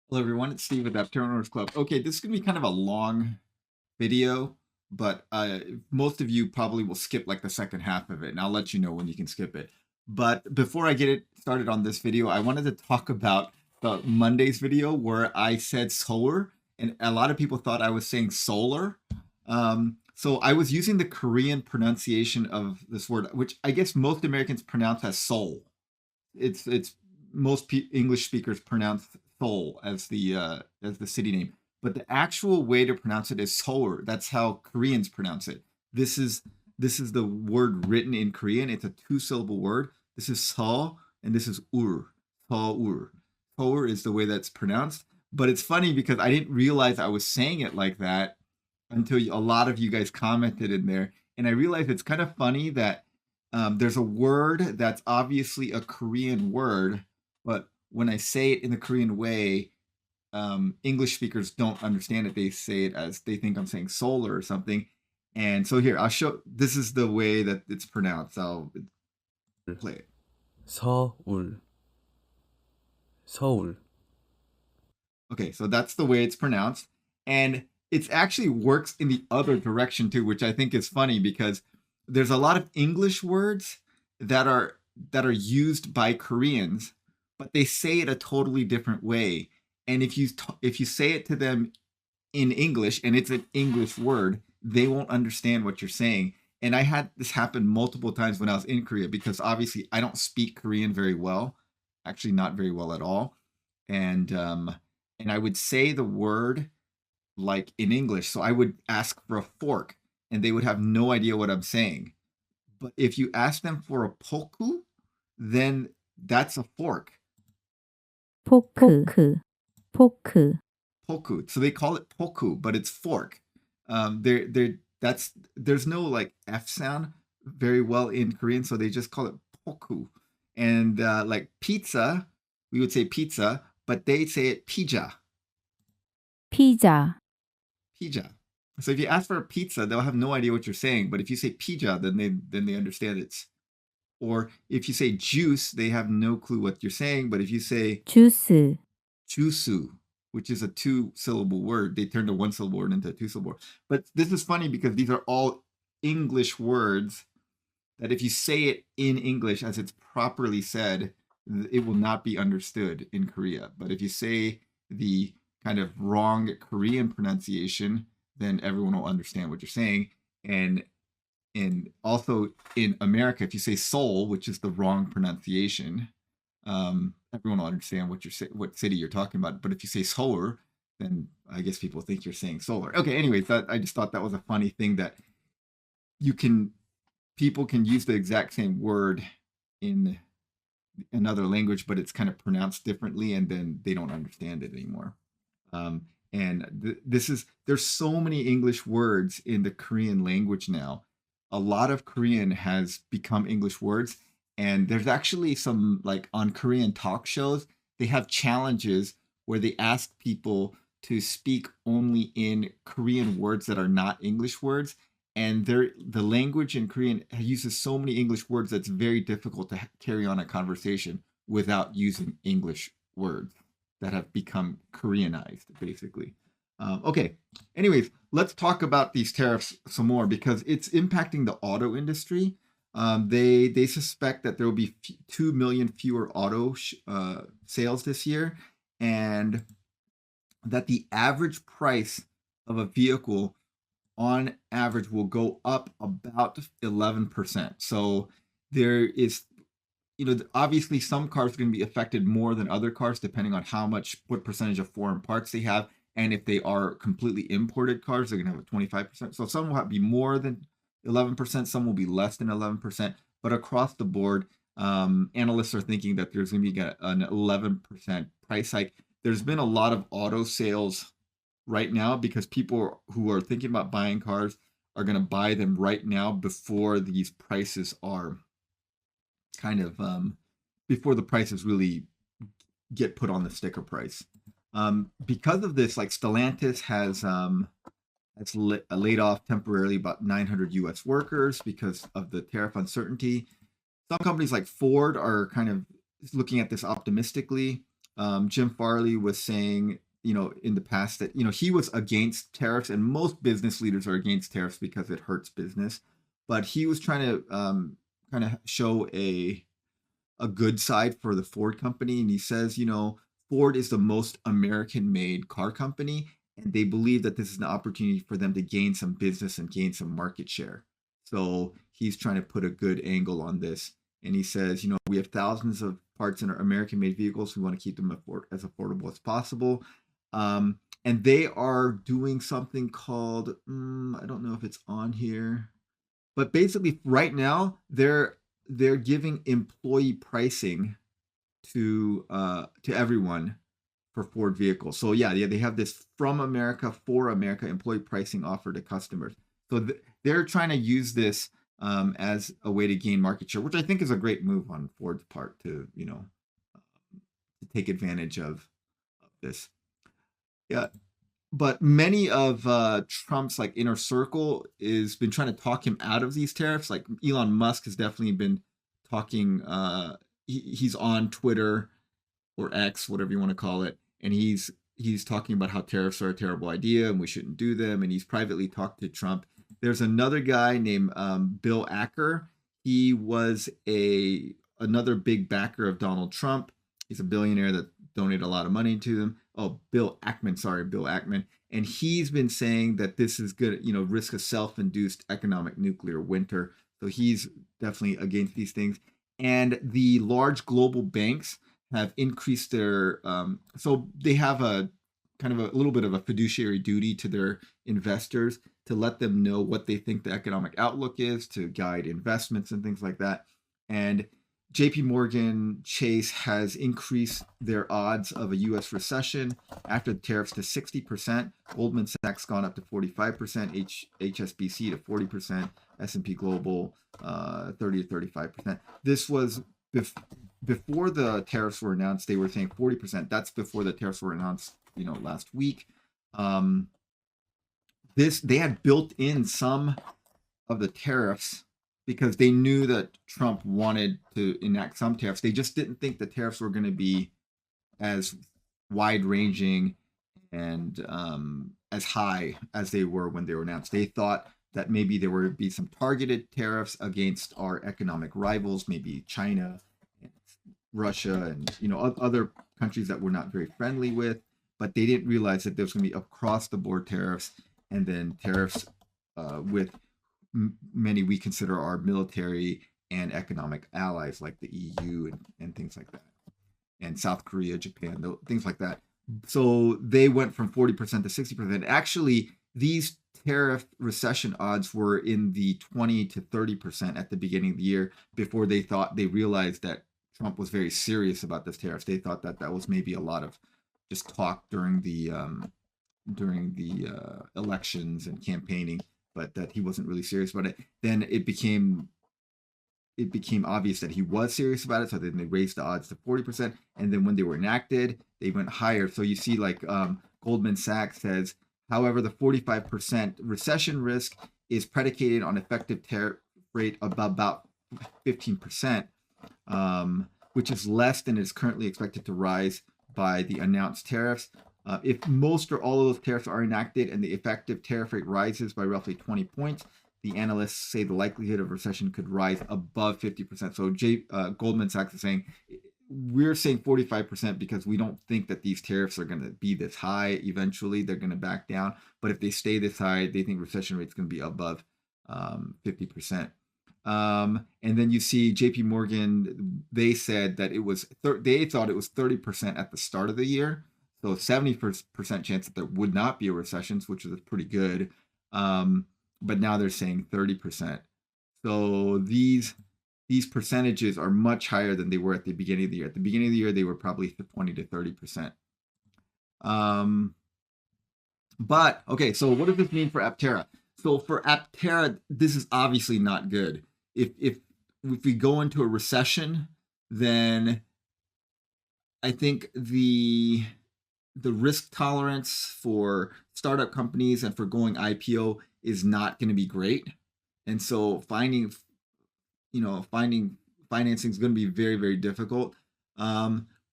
Hello everyone, it's Steve with Aptera Club. Okay, this is going to be kind of a long video, but most of you probably will skip like the second half of it, and I'll let you know when you can skip it. But before I get it started on this video, I wanted to talk about the Monday's video where I said solar, and a lot of people thought I was saying solar. So I was using the Korean pronunciation of this word, which I guess most Americans pronounce as soul. It's most English speakers pronounce Seoul as the city name, but the actual way to pronounce it is Seoul. That's how Koreans pronounce it. This is this is the word written in Korean. It's a two-syllable word. This is Seoul and this is Ur. Seoul. Seoul is the way that's pronounced. But it's funny because I didn't realize I was saying it like that until a lot of you guys commented in there, and I realized it's kind of funny that there's a word that's obviously a Korean word, but when I say it in the Korean way, English speakers don't understand it. They say it as they think I'm saying solar or something. And so here, I'll show. This is the way that it's pronounced. I'll play it. 서울, 서울. Okay, so that's the way it's pronounced. And it actually works in the other direction too, which I think is funny because there's a lot of English words that are used by Koreans, but they say it a totally different way. And if you say it to them in English and it's an English word, they won't understand what you're saying. And I had this happen multiple times when I was in Korea because obviously I don't speak Korean very well, actually not very well at all. And and I would say the word like in English. So I would ask for a fork and they would have no idea what I'm saying. But if you ask them for a poku, then that's a fork. 포크, 포크, Poku. So they call it poku, but it's fork. There's no like F sound very well in Korean, so they just call it poku. And like pizza, we would say pizza, but they say it pija. 피자, Pija. So if you ask for a pizza, they'll have no idea what you're saying. But if you say pija, then they understand it. Or if you say juice, they have no clue what you're saying. But if you say 주스, jusu, which is a two-syllable word, they turn the one-syllable word into a two-syllable word. But this is funny because these are all English words that if you say it in English as it's properly said, it will not be understood in Korea. But if you say the kind of wrong Korean pronunciation, then everyone will understand what you're saying. And also in America, if you say Seoul, which is the wrong pronunciation, everyone will understand what city you're talking about. But if you say Seoul, then I guess people think you're saying solar. Okay, anyways, I just thought that was a funny thing that you can people can use the exact same word in another language, but it's kind of pronounced differently, and then they don't understand it anymore. And this is there's so many English words in the Korean language now. A lot of Korean has become English words, and there's actually some like on Korean talk shows they have challenges where they ask people to speak only in Korean words that are not English words, and the language in Korean uses so many English words that's very difficult to carry on a conversation without using English words that have become Koreanized, basically. Okay. Anyways, let's talk about these tariffs some more because it's impacting the auto industry. They suspect that there will be 2 million fewer auto sales this year, and that the average price of a vehicle on average will go up about 11%. So there is, obviously some cars are going to be affected more than other cars depending on what percentage of foreign parts they have. And if they are completely imported cars, they're going to have a 25%. So some will be more than 11%, some will be less than 11%. But across the board, analysts are thinking that there's going to be an 11% price hike. There's been a lot of auto sales right now because people who are thinking about buying cars are going to buy them right now before these prices are kind of before the prices really get put on the sticker price. Because of this, like Stellantis has laid off temporarily about 900 U.S. workers because of the tariff uncertainty. Some companies like Ford are kind of looking at this optimistically. Jim Farley was saying, in the past that, he was against tariffs, and most business leaders are against tariffs because it hurts business. But he was trying to kind of show a good side for the Ford company. And he says, Ford is the most American made car company. And they believe that this is an opportunity for them to gain some business and gain some market share. So he's trying to put a good angle on this. And he says, we have thousands of parts in our American made vehicles. We want to keep them as affordable as possible. And they are doing something called, I don't know if it's on here, but basically right now they're giving employee pricing to everyone for Ford vehicles. So yeah, they have this from America for America employee pricing offer to customers. So they're trying to use this as a way to gain market share, which I think is a great move on Ford's part to to take advantage of this. Yeah, but many of Trump's like inner circle is been trying to talk him out of these tariffs. Like Elon Musk has definitely been talking. He's on Twitter or X, whatever you want to call it, and he's talking about how tariffs are a terrible idea and we shouldn't do them. And he's privately talked to Trump. There's another guy named Bill Acker. He was another big backer of Donald Trump. He's a billionaire that donated a lot of money to them. Oh, Bill Ackman. And he's been saying that this is good, risk a self-induced economic nuclear winter. So he's definitely against these things. And the large global banks have increased their, so they have a kind of a little bit of a fiduciary duty to their investors to let them know what they think the economic outlook is, to guide investments and things like that. And JP Morgan Chase has increased their odds of a US recession after the tariffs to 60%. Goldman Sachs gone up to 45%, HSBC to 40%, S&P Global 30 to 35%. This was before the tariffs were announced. They were saying 40%. That's before the tariffs were announced, last week. They had built in some of the tariffs because they knew that Trump wanted to enact some tariffs. They just didn't think the tariffs were going to be as wide ranging and as high as they were when they were announced. They thought that maybe there would be some targeted tariffs against our economic rivals, maybe China, and Russia, and other countries that we're not very friendly with. But they didn't realize that there's going to be across the board tariffs, and then tariffs with many we consider our military and economic allies like the EU and things like that, and South Korea, Japan, things like that. So they went from 40% to 60%. Actually, these tariff recession odds were in the 20 to 30% at the beginning of the year before they realized that Trump was very serious about this tariffs. They thought that was maybe a lot of just talk during the elections and campaigning, but that he wasn't really serious about it. Then it became obvious that he was serious about it. So then they raised the odds to 40%. And then when they were enacted, they went higher. So you see, like Goldman Sachs says, however, the 45% recession risk is predicated on effective tariff rate of about 15%, which is less than is currently expected to rise by the announced tariffs. If most or all of those tariffs are enacted and the effective tariff rate rises by roughly 20 points, the analysts say the likelihood of recession could rise above 50%. So Goldman Sachs is saying, we're saying 45% because we don't think that these tariffs are going to be this high. Eventually, they're going to back down. But if they stay this high, they think recession rate is going to be above 50%. And then you see JP Morgan, they said that they thought it was 30% at the start of the year. So 70% chance that there would not be a recession, which is pretty good. But now they're saying 30%. So these percentages are much higher than they were at the beginning of the year. At the beginning of the year, they were probably 20 to 30%. But okay, so what does this mean for Aptera? So for Aptera, this is obviously not good. If we go into a recession, then I think the risk tolerance for startup companies and for going IPO is not going to be great. And so finding financing is going to be very, very difficult.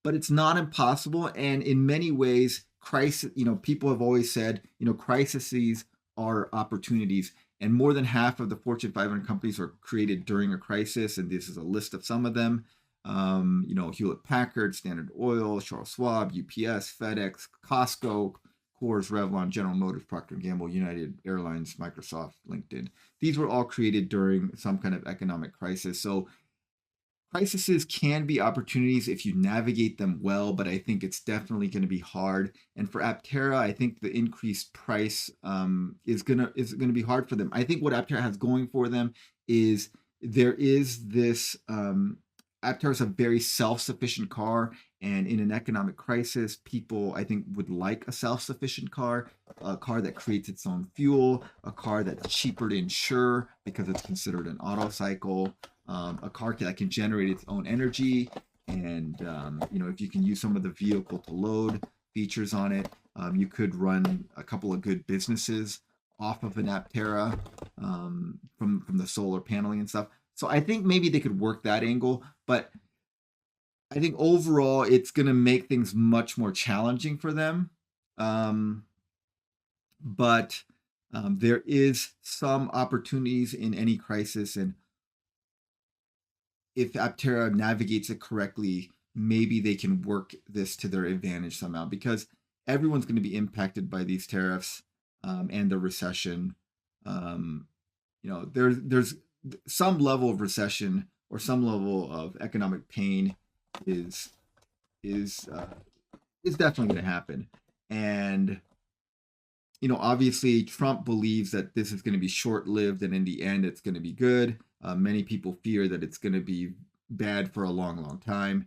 but it's not impossible. And in many ways, crisis, people have always said, crises are opportunities. And more than half of the Fortune 500 companies are created during a crisis. And this is a list of some of them. Hewlett Packard, Standard Oil, Charles Schwab, UPS, FedEx, Costco, Coors, Revlon, General Motors, Procter & Gamble, United Airlines, Microsoft, LinkedIn. These were all created during some kind of economic crisis. So crises can be opportunities if you navigate them well, but I think it's definitely going to be hard. And for Aptera, I think the increased price is gonna be hard for them. I think what Aptera has going for them is there is this. Aptera is a very self-sufficient car, and in an economic crisis, people I think would like a self-sufficient car, a car that creates its own fuel, a car that's cheaper to insure because it's considered an auto cycle, a car that can generate its own energy, and if you can use some of the vehicle to load features on it, you could run a couple of good businesses off of an Aptera, from the solar paneling and stuff. So I think maybe they could work that angle, but I think overall it's going to make things much more challenging for them. But there is some opportunities in any crisis, and if Aptera navigates it correctly, maybe they can work this to their advantage somehow, because everyone's going to be impacted by these tariffs, and the recession. There's some level of recession or some level of economic pain is definitely going to happen. And obviously Trump believes that this is going to be short-lived, and in the end it's going to be good. Many people fear that it's going to be bad for a long, long time.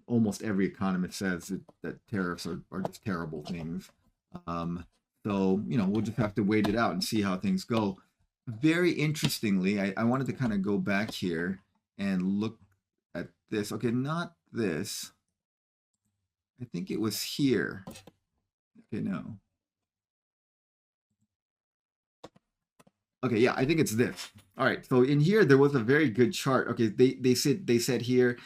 Almost every economist says that tariffs are just terrible things. So we'll just have to wait it out and see how things go. Very interestingly, I wanted to kind of go back here and look at this. Okay, not this. I think it was here. Okay, no. Okay, yeah, I think it's this. All right, so in here there was a very good chart. Okay, they said here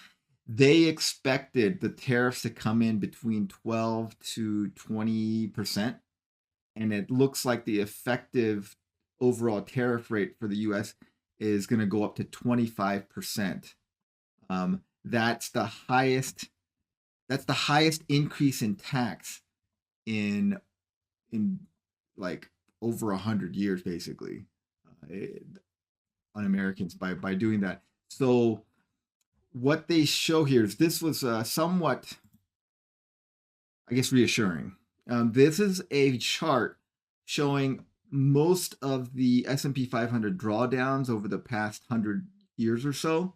they expected the tariffs to come in between 12 to 20%, and it looks like the effective overall tariff rate for the U.S. is going to go up to 25%. That's the highest. That's the highest increase in tax in like over 100 years, basically, on Americans by doing that. So what they show here is this was somewhat, I guess, reassuring. This is a chart showing most of the S&P 500 drawdowns over the past 100 years or so.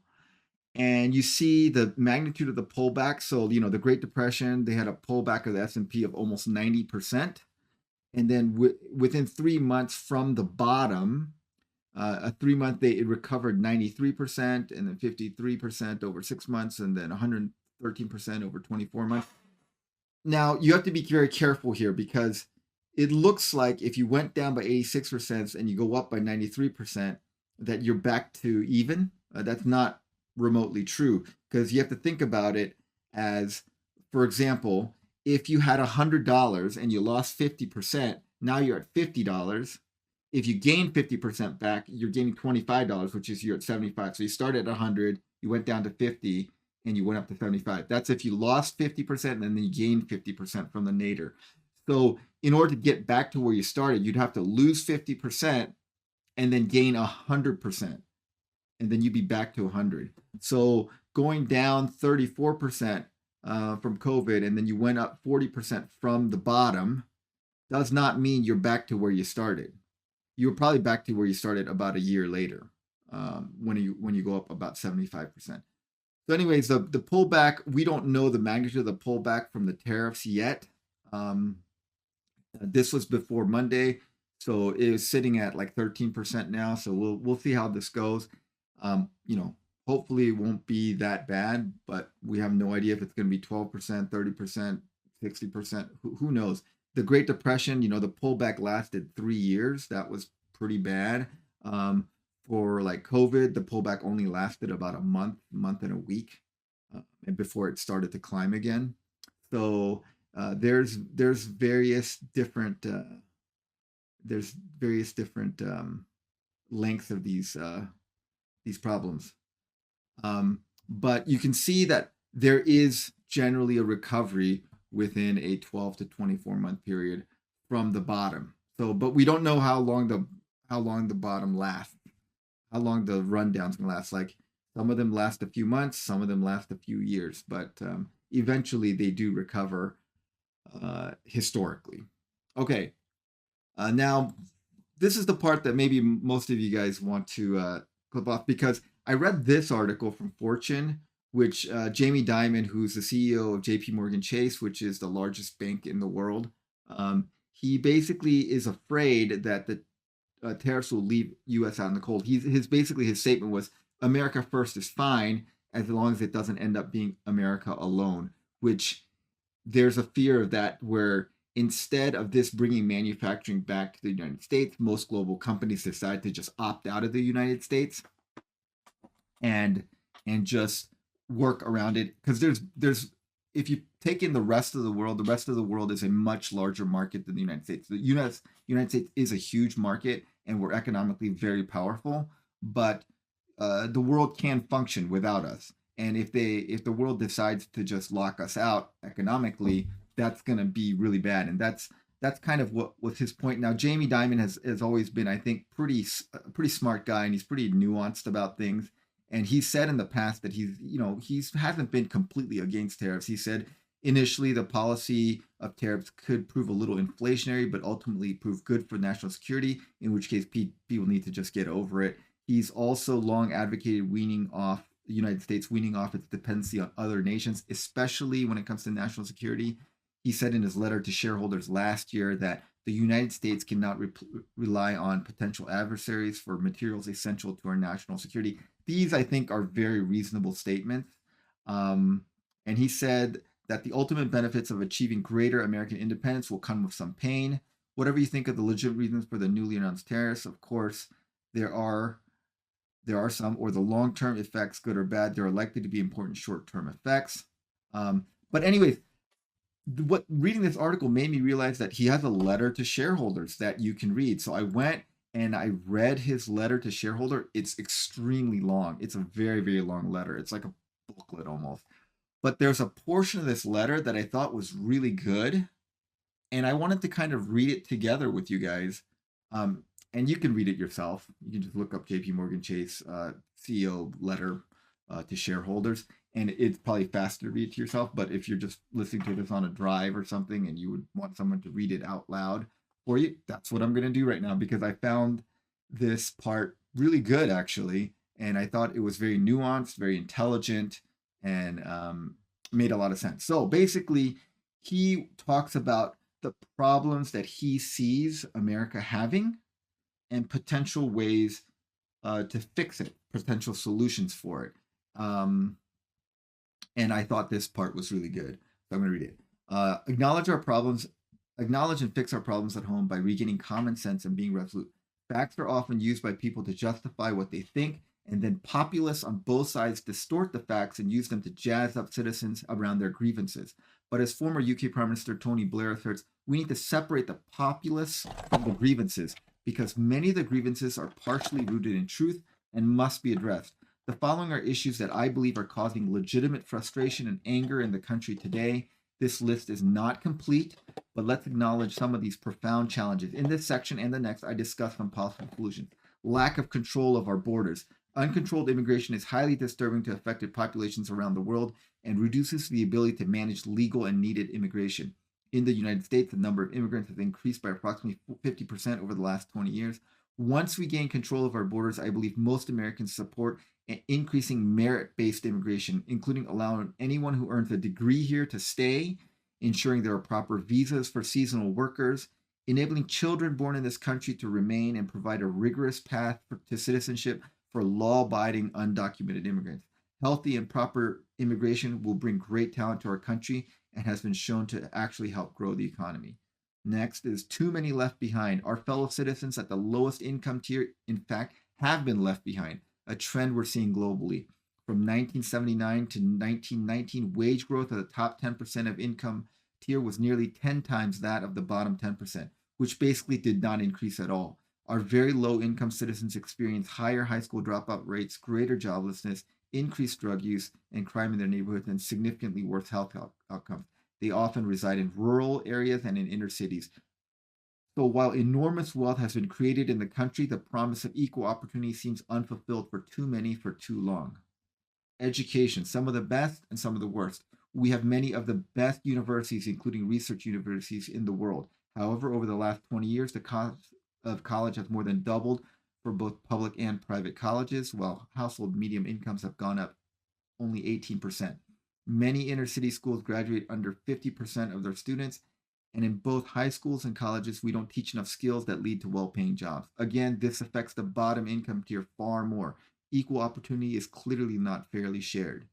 And you see the magnitude of the pullback. So, the Great Depression, they had a pullback of the S&P of almost 90%. And then within 3 months from the bottom, a 3 month, it recovered 93%, and then 53% over 6 months, and then 113% over 24 months. Now, you have to be very careful here, because it looks like if you went down by 86% and you go up by 93%, that you're back to even. That's not remotely true, because you have to think about it as, for example, if you had $100 and you lost 50%, now you're at $50. If you gain 50% back, you're gaining $25, which is you're at 75. So you started at 100, you went down to 50, and you went up to 75. That's if you lost 50% and then you gained 50% from the nadir. So in order to get back to where you started, you'd have to lose 50% and then gain 100%. And then you'd be back to 100. So going down 34% from COVID, and then you went up 40% from the bottom, does not mean you're back to where you started. You were probably back to where you started about a year later, when you go up about 75%. So anyways, the pullback, we don't know the magnitude of the pullback from the tariffs yet. This was before Monday, so it is sitting at like 13% now. So we'll see how this goes. Hopefully it won't be that bad, but we have no idea if it's going to be 12%, 30%, 60%. Who knows? The Great Depression, the pullback lasted 3 years. That was pretty bad. For like COVID, the pullback only lasted about a month and a week. and before it started to climb again. So there's various different lengths of these problems. But you can see that there is generally a recovery within a 12 to 24-month period from the bottom. So, but we don't know how long the bottom lasts, how long the rundown's gonna last. Like some of them last a few months, some of them last a few years, but eventually they do recover historically. Okay, now this is the part that maybe most of you guys want to clip off because I read this article from Fortune, which Jamie Dimon, who's the CEO of JP Morgan Chase, which is the largest bank in the world, he basically is afraid that the tariffs will leave U.S. out in the cold. His statement was America first is fine as long as it doesn't end up being America alone, which there's a fear of that where instead of this bringing manufacturing back to the United States, most global companies decide to just opt out of the United States and just work around it because there's if you take in the rest of the world is a much larger market than the United States. The United States is a huge market and we're economically very powerful, but the world can function without us. And if the world decides to just lock us out economically, that's going to be really bad. And that's kind of what was his point. Now, Jamie Dimon has always been, I think, a pretty smart guy, and he's pretty nuanced about things. And he said in the past that he hasn't been completely against tariffs. He said initially the policy of tariffs could prove a little inflationary, but ultimately prove good for national security, in which case people need to just get over it. He's also long advocated the United States weaning off its dependency on other nations, especially when it comes to national security. He said in his letter to shareholders last year that the United States cannot rely on potential adversaries for materials essential to our national security. These, I think, are very reasonable statements. And he said that the ultimate benefits of achieving greater American independence will come with some pain. Whatever you think of the legitimate reasons for the newly announced tariffs, of course, there are some, or the long-term effects, good or bad, there are likely to be important short-term effects. But anyways, what reading this article made me realize that he has a letter to shareholders that you can read. So I went and I read his letter to shareholder. It's extremely long. It's a very, very long letter. It's like a booklet almost. But there's a portion of this letter that I thought was really good. And I wanted to kind of read it together with you guys. And you can read it yourself. You can just look up JP Morgan Chase CEO letter to shareholders. And it's probably faster to read it to yourself. But if you're just listening to this on a drive or something and you would want someone to read it out loud for you, that's what I'm going to do right now because I found this part really good, actually. And I thought it was very nuanced, very intelligent, and made a lot of sense. So basically, he talks about the problems that he sees America having and potential ways to fix it, potential solutions for it. And I thought this part was really good. So I'm going to read it. Acknowledge and fix our problems at home by regaining common sense and being resolute. Facts are often used by people to justify what they think, and then populists on both sides distort the facts and use them to jazz up citizens around their grievances. But as former UK Prime Minister Tony Blair asserts, we need to separate the populists from the grievances because many of the grievances are partially rooted in truth and must be addressed. The following are issues that I believe are causing legitimate frustration and anger in the country today. This list is not complete, but let's acknowledge some of these profound challenges. In this section and the next, I discuss some possible solutions. Lack of control of our borders. Uncontrolled immigration is highly disturbing to affected populations around the world and reduces the ability to manage legal and needed immigration. In the United States, the number of immigrants has increased by approximately 50% over the last 20 years. Once we gain control of our borders, I believe most Americans support increasing merit-based immigration, including allowing anyone who earns a degree here to stay, ensuring there are proper visas for seasonal workers, enabling children born in this country to remain and provide a rigorous path to citizenship for law-abiding undocumented immigrants. Healthy and proper immigration will bring great talent to our country and has been shown to actually help grow the economy. Next is too many left behind. Our fellow citizens at the lowest income tier, in fact, have been left behind, a trend we're seeing globally. From 1979 to 1919, wage growth of the top 10% of income tier was nearly 10 times that of the bottom 10%, which basically did not increase at all. Our very low income citizens experience higher high school dropout rates, greater joblessness, increased drug use and crime in their neighborhoods, and significantly worse health outcomes. They often reside in rural areas and in inner cities. So while enormous wealth has been created in the country, the promise of equal opportunity seems unfulfilled for too many for too long. Education, some of the best and some of the worst. We have many of the best universities, including research universities in the world. However, over the last 20 years, the cost of college has more than doubled for both public and private colleges, while household medium incomes have gone up only 18%. Many inner city schools graduate under 50% of their students, and in both high schools and colleges, we don't teach enough skills that lead to well paying jobs. Again, this affects the bottom income tier far more. Equal opportunity is clearly not fairly shared.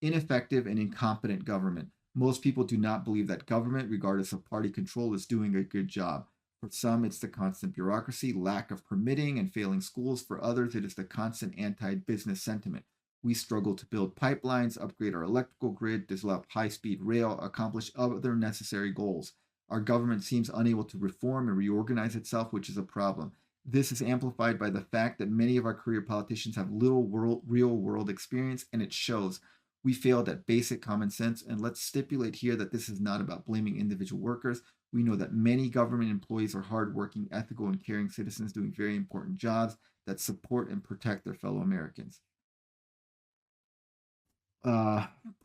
Ineffective and incompetent government. Most people do not believe that government, regardless of party control, is doing a good job. For some, it's the constant bureaucracy, lack of permitting, and failing schools. For others, it is the constant anti business sentiment. We struggle to build pipelines, upgrade our electrical grid, develop high speed rail, accomplish other necessary goals. Our government seems unable to reform and reorganize itself, which is a problem. This is amplified by the fact that many of our career politicians have little real world experience, and it shows. We failed at basic common sense, and let's stipulate here that this is not about blaming individual workers. We know that many government employees are hardworking, ethical, and caring citizens doing very important jobs that support and protect their fellow Americans.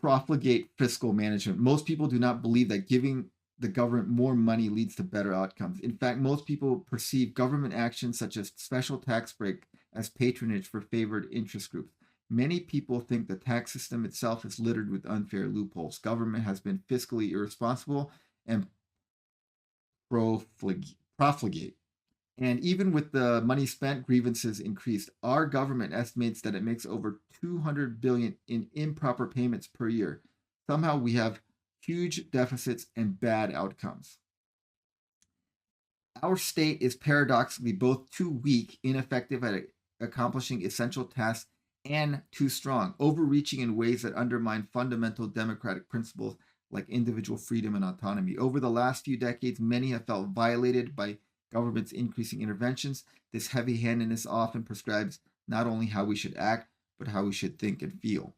Profligate fiscal management. Most people do not believe that giving the government more money leads to better outcomes. In fact, most people perceive government actions such as special tax break as patronage for favored interest groups. Many people think the tax system itself is littered with unfair loopholes. Government has been fiscally irresponsible and profligate. And even with the money spent, grievances increased. Our government estimates that it makes over 200 billion in improper payments per year. Somehow we have huge deficits and bad outcomes. Our state is paradoxically both too weak, ineffective at accomplishing essential tasks, and too strong, overreaching in ways that undermine fundamental democratic principles like individual freedom and autonomy. Over the last few decades, many have felt violated by government's increasing interventions. This heavy handedness often prescribes not only how we should act, but how we should think and feel.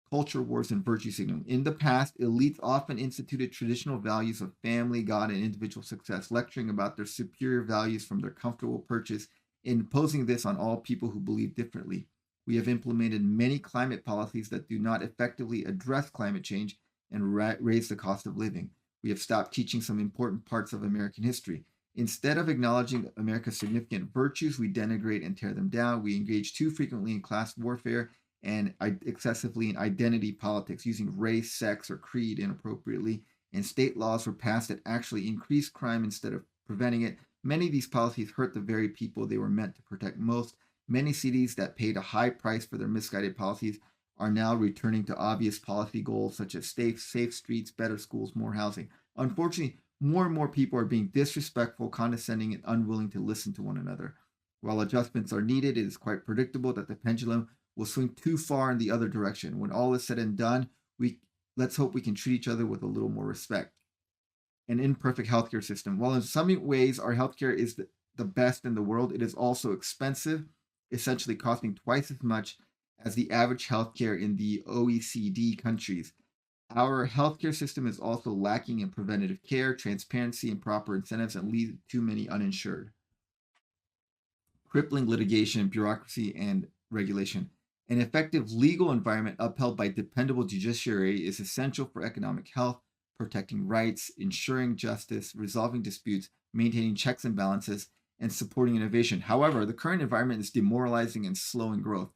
Culture wars and virtue signaling. In the past, elites often instituted traditional values of family, God, and individual success, lecturing about their superior values from their comfortable perches, imposing this on all people who believe differently. We have implemented many climate policies that do not effectively address climate change and raise the cost of living. We have stopped teaching some important parts of American history. Instead of acknowledging America's significant virtues, we denigrate and tear them down. We engage too frequently in class warfare and excessively in identity politics, using race, sex, or creed inappropriately. And state laws were passed that actually increase crime instead of preventing it. Many of these policies hurt the very people they were meant to protect most. Many cities that paid a high price for their misguided policies are now returning to obvious policy goals such as safe streets, better schools, more housing. Unfortunately, more and more people are being disrespectful, condescending, and unwilling to listen to one another. While adjustments are needed, it is quite predictable that the pendulum will swing too far in the other direction. When all is said and done, let's hope we can treat each other with a little more respect. An imperfect healthcare system. While in some ways our healthcare is the best in the world, it is also expensive, essentially costing twice as much as the average healthcare in the OECD countries. Our healthcare system is also lacking in preventative care, transparency, and proper incentives, and leaves too many uninsured. Crippling litigation, bureaucracy, and regulation. An effective legal environment upheld by dependable judiciary is essential for economic health, protecting rights, ensuring justice, resolving disputes, maintaining checks and balances, and supporting innovation. However, the current environment is demoralizing and slowing growth.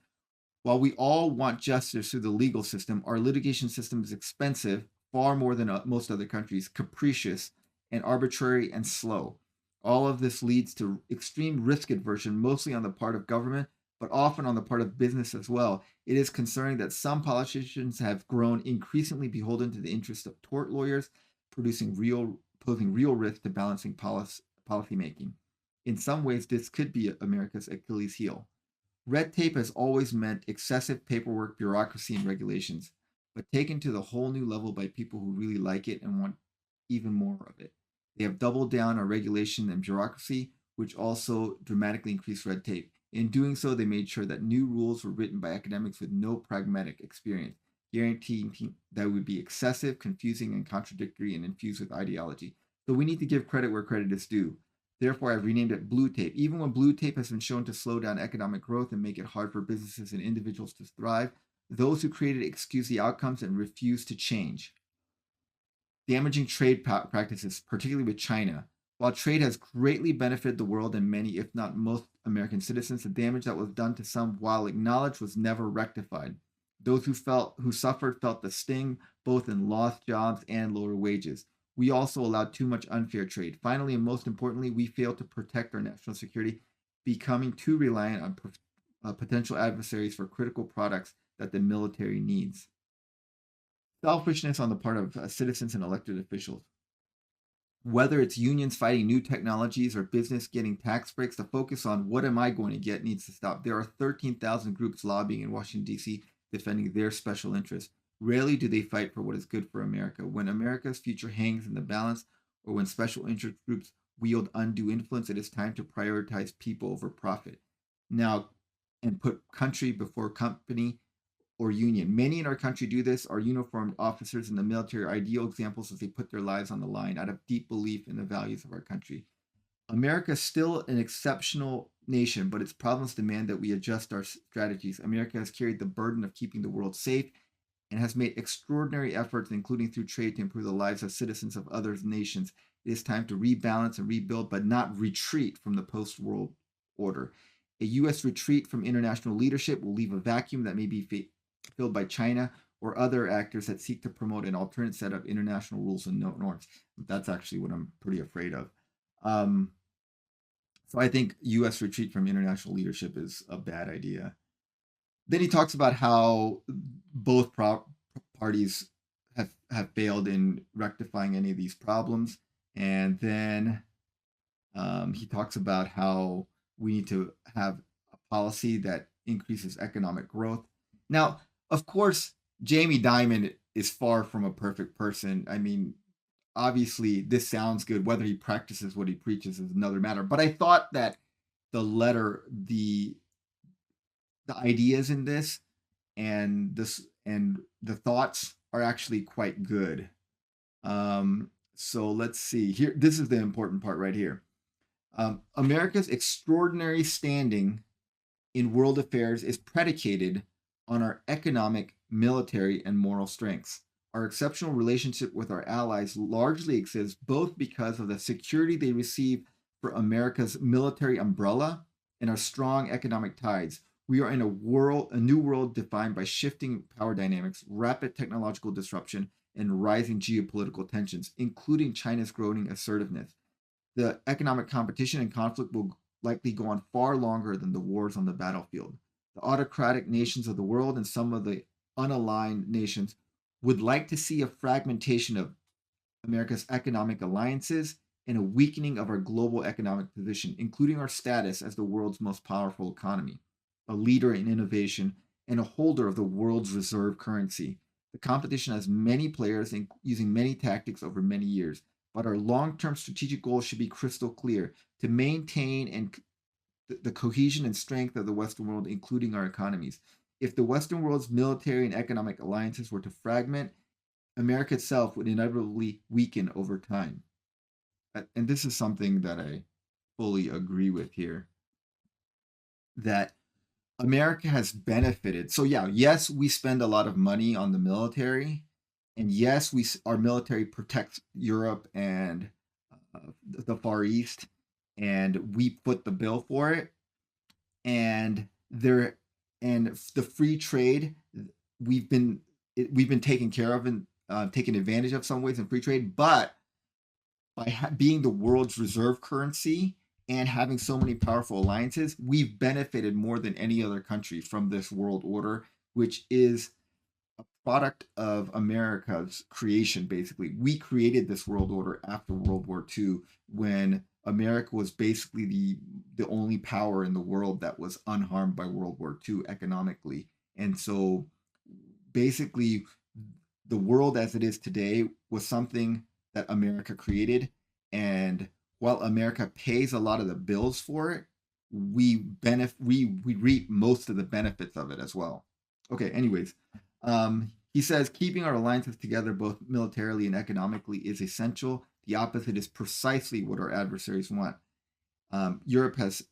While we all want justice through the legal system, our litigation system is expensive, far more than most other countries, capricious, and arbitrary and slow. All of this leads to extreme risk aversion, mostly on the part of government, but often on the part of business as well. It is concerning that some politicians have grown increasingly beholden to the interests of tort lawyers, posing real risk to balancing policy making. In some ways, this could be America's Achilles heel. Red tape has always meant excessive paperwork, bureaucracy, and regulations, but taken to the whole new level by people who really like it and want even more of it. They have doubled down on regulation and bureaucracy, which also dramatically increased red tape. In doing so, they made sure that new rules were written by academics with no pragmatic experience, guaranteeing that it would be excessive, confusing, and contradictory and infused with ideology. So we need to give credit where credit is due. Therefore, I've renamed it blue tape. Even when blue tape has been shown to slow down economic growth and make it hard for businesses and individuals to thrive, those who created it excuse the outcomes and refuse to change. Damaging trade practices, particularly with China. While trade has greatly benefited the world and many, if not most, American citizens, the damage that was done to some, while acknowledged, was never rectified. Those who suffered felt the sting, both in lost jobs and lower wages. We also allowed too much unfair trade. Finally, and most importantly, we failed to protect our national security, becoming too reliant on potential adversaries for critical products that the military needs. Selfishness on the part of citizens and elected officials. Whether it's unions fighting new technologies or business getting tax breaks, the focus on what am I going to get needs to stop. There are 13,000 groups lobbying in Washington, D.C., defending their special interests. Rarely do they fight for what is good for America. When America's future hangs in the balance, or when special interest groups wield undue influence, it is time to prioritize people over profit. Now, and put country before company or union. Many in our country do this. Our uniformed officers in the military are ideal examples as they put their lives on the line out of deep belief in the values of our country. America is still an exceptional nation, but its problems demand that we adjust our strategies. America has carried the burden of keeping the world safe and has made extraordinary efforts, including through trade, to improve the lives of citizens of other nations. It is time to rebalance and rebuild, but not retreat from the post-world order. A U.S. retreat from international leadership will leave a vacuum that may be filled by China or other actors that seek to promote an alternate set of international rules and norms. That's actually what I'm pretty afraid of. So I think U.S. retreat from international leadership is a bad idea. Then he talks about how both parties have failed in rectifying any of these problems. And then he talks about how we need to have a policy that increases economic growth. Now, of course, Jamie Dimon is far from a perfect person. I mean, obviously, this sounds good. Whether he practices what he preaches is another matter. But I thought that the letter, the ideas in this and the thoughts are actually quite good. So let's see here. This is the important part right here. America's extraordinary standing in world affairs is predicated on our economic, military, and moral strengths. Our exceptional relationship with our allies largely exists both because of the security they receive for America's military umbrella and our strong economic ties. We are in a new world defined by shifting power dynamics, rapid technological disruption, and rising geopolitical tensions, including China's growing assertiveness. The economic competition and conflict will likely go on far longer than the wars on the battlefield. The autocratic nations of the world and some of the unaligned nations would like to see a fragmentation of America's economic alliances and a weakening of our global economic position, including our status as the world's most powerful economy, a leader in innovation, and a holder of the world's reserve currency. The competition has many players using many tactics over many years, but our long-term strategic goals should be crystal clear: to maintain and the cohesion and strength of the Western world, including our economies. If the Western world's military and economic alliances were to fragment, America itself would inevitably weaken over time. And this is something that I fully agree with here, that America has benefited. So yeah, yes, we spend a lot of money on the military, and yes, our military protects Europe and the Far East, and we put the bill for it. And the free trade, we've been taken care of and taken advantage of some ways in free trade, but by being the world's reserve currency and having so many powerful alliances, we've benefited more than any other country from this world order, which is a product of America's creation, basically. We created this world order after World War II when America was basically the only power in the world that was unharmed by World War II economically. And so basically the world as it is today was something that America created. And while America pays a lot of the bills for it, we reap most of the benefits of it as well. Okay, anyways, he says keeping our alliances together both militarily and economically is essential. The opposite is precisely what our adversaries want. Europe has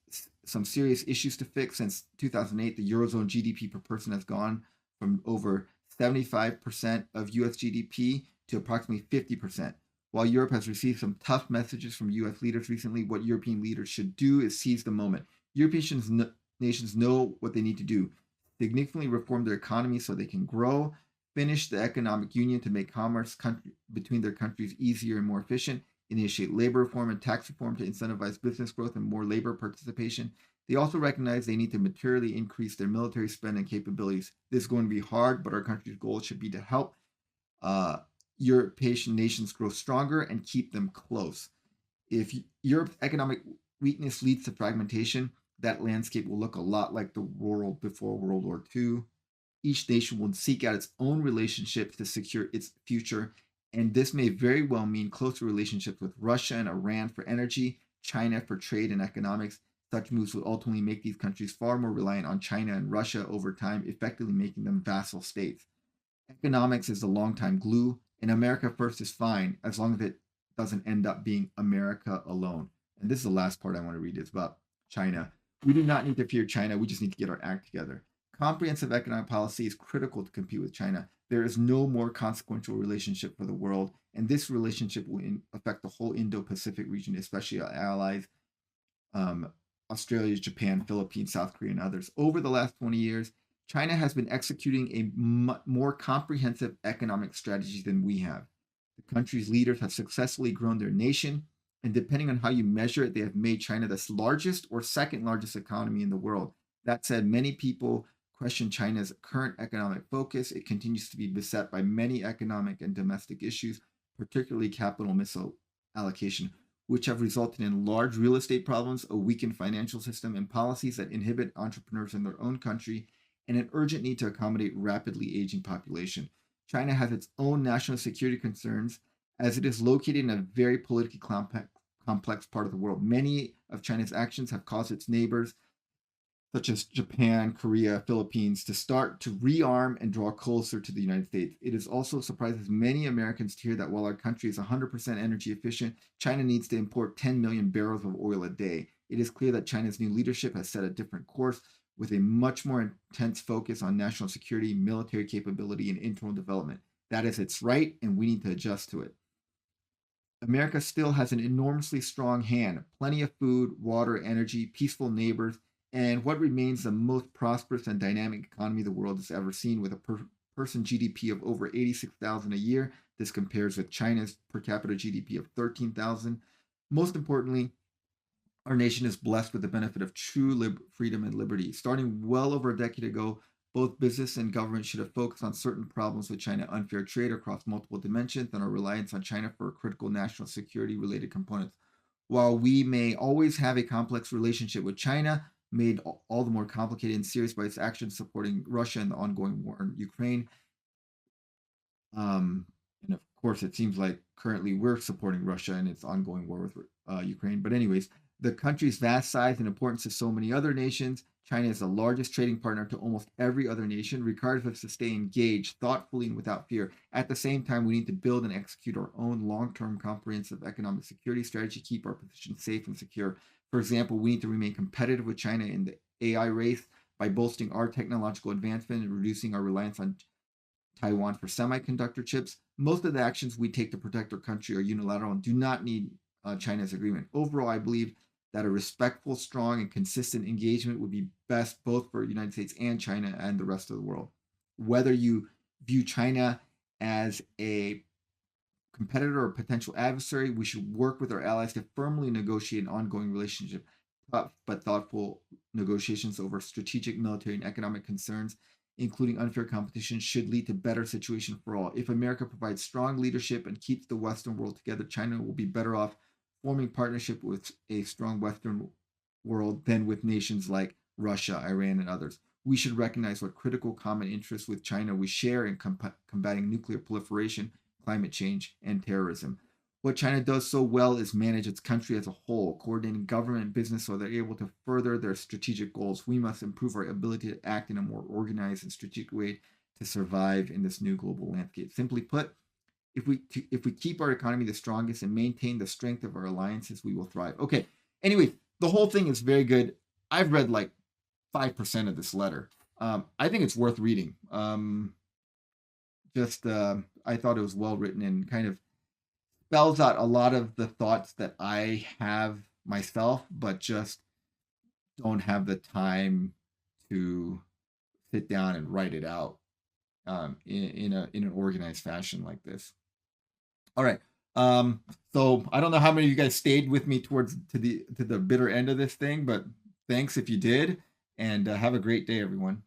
some serious issues to fix. Since 2008, the Eurozone GDP per person has gone from over 75% of US GDP to approximately 50%. While Europe has received some tough messages from US leaders recently, what European leaders should do is seize the moment. European nations know what they need to do: significantly reform their economy so they can grow, finish the economic union to make commerce between their countries easier and more efficient, initiate labor reform and tax reform to incentivize business growth and more labor participation. They also recognize they need to materially increase their military spend and capabilities. This is going to be hard, but our country's goal should be to help uh, European nations grow stronger and keep them close. If Europe's economic weakness leads to fragmentation, that landscape will look a lot like the world before World War II. Each nation will seek out its own relationships to secure its future, and this may very well mean closer relationships with Russia and Iran for energy, China for trade and economics. Such moves will ultimately make these countries far more reliant on China and Russia over time, effectively making them vassal states. Economics is the long-time glue, and America first is fine as long as it doesn't end up being America alone. And this is the last part I want to read. It's about China. We do not need to fear China. We just need to get our act together. Comprehensive economic policy is critical to compete with China. There is no more consequential relationship for the world, and this relationship will affect the whole Indo-Pacific region, especially our allies, um, Australia, Japan, Philippines, South Korea, and others. Over the last 20 years, China has been executing a more comprehensive economic strategy than we have. The country's leaders have successfully grown their nation, and depending on how you measure it, they have made China the largest or second largest economy in the world. That said, many people question China's current economic focus. It continues to be beset by many economic and domestic issues, particularly capital misallocation, which have resulted in large real estate problems, a weakened financial system, and policies that inhibit entrepreneurs in their own country, and an urgent need to accommodate rapidly aging population. China has its own national security concerns as it is located in a very politically complex part of the world. Many of China's actions have caused its neighbors, such as Japan, Korea, Philippines, to start to rearm and draw closer to the United States. It is also surprises many Americans to hear that while our country is 100% energy efficient, China needs to import 10 million barrels of oil a day. It is clear that China's new leadership has set a different course with a much more intense focus on national security, military capability, and internal development. That is its right, and we need to adjust to it. America still has an enormously strong hand, plenty of food, water, energy, peaceful neighbors, and what remains the most prosperous and dynamic economy the world has ever seen, with a person GDP of over 86,000 a year. This compares with China's per capita GDP of 13,000. Most importantly, our nation is blessed with the benefit of true freedom and liberty. Starting well over a decade ago, both business and government should have focused on certain problems with China: unfair trade across multiple dimensions and our reliance on China for critical national security related components. While we may always have a complex relationship with China, made all the more complicated and serious by its actions supporting Russia in the ongoing war in Ukraine. And of course, it seems like currently we're supporting Russia in its ongoing war with Ukraine. But, anyways, the country's vast size and importance to so many other nations, China is the largest trading partner to almost every other nation, requires us to stay engaged thoughtfully and without fear. At the same time, we need to build and execute our own long-term comprehensive economic security strategy, keep our position safe and secure. For example, we need to remain competitive with China in the AI race by bolstering our technological advancement and reducing our reliance on Taiwan for semiconductor chips. Most of the actions we take to protect our country are unilateral and do not need China's agreement. Overall, I believe that a respectful, strong, and consistent engagement would be best both for the United States and China and the rest of the world. Whether you view China as a competitor or potential adversary, we should work with our allies to firmly negotiate an ongoing relationship, but thoughtful negotiations over strategic military and economic concerns, including unfair competition, should lead to better situation for all. If America provides strong leadership and keeps the Western world together, China will be better off forming partnership with a strong Western world than with nations like Russia, Iran, and others. We should recognize what critical common interests with China we share in combating nuclear proliferation, climate change, and terrorism. What China does so well is manage its country as a whole, coordinating government and business so they're able to further their strategic goals. We must improve our ability to act in a more organized and strategic way to survive in this new global landscape. Simply put, if we keep our economy the strongest and maintain the strength of our alliances, we will thrive. Okay. Anyway, the whole thing is very good. I've read like 5% of this letter. I think it's worth reading. I thought it was well written and kind of spells out a lot of the thoughts that I have myself, but just don't have the time to sit down and write it out in an organized fashion like this. All right. So I don't know how many of you guys stayed with me towards to the bitter end of this thing, but thanks if you did, and have a great day, everyone.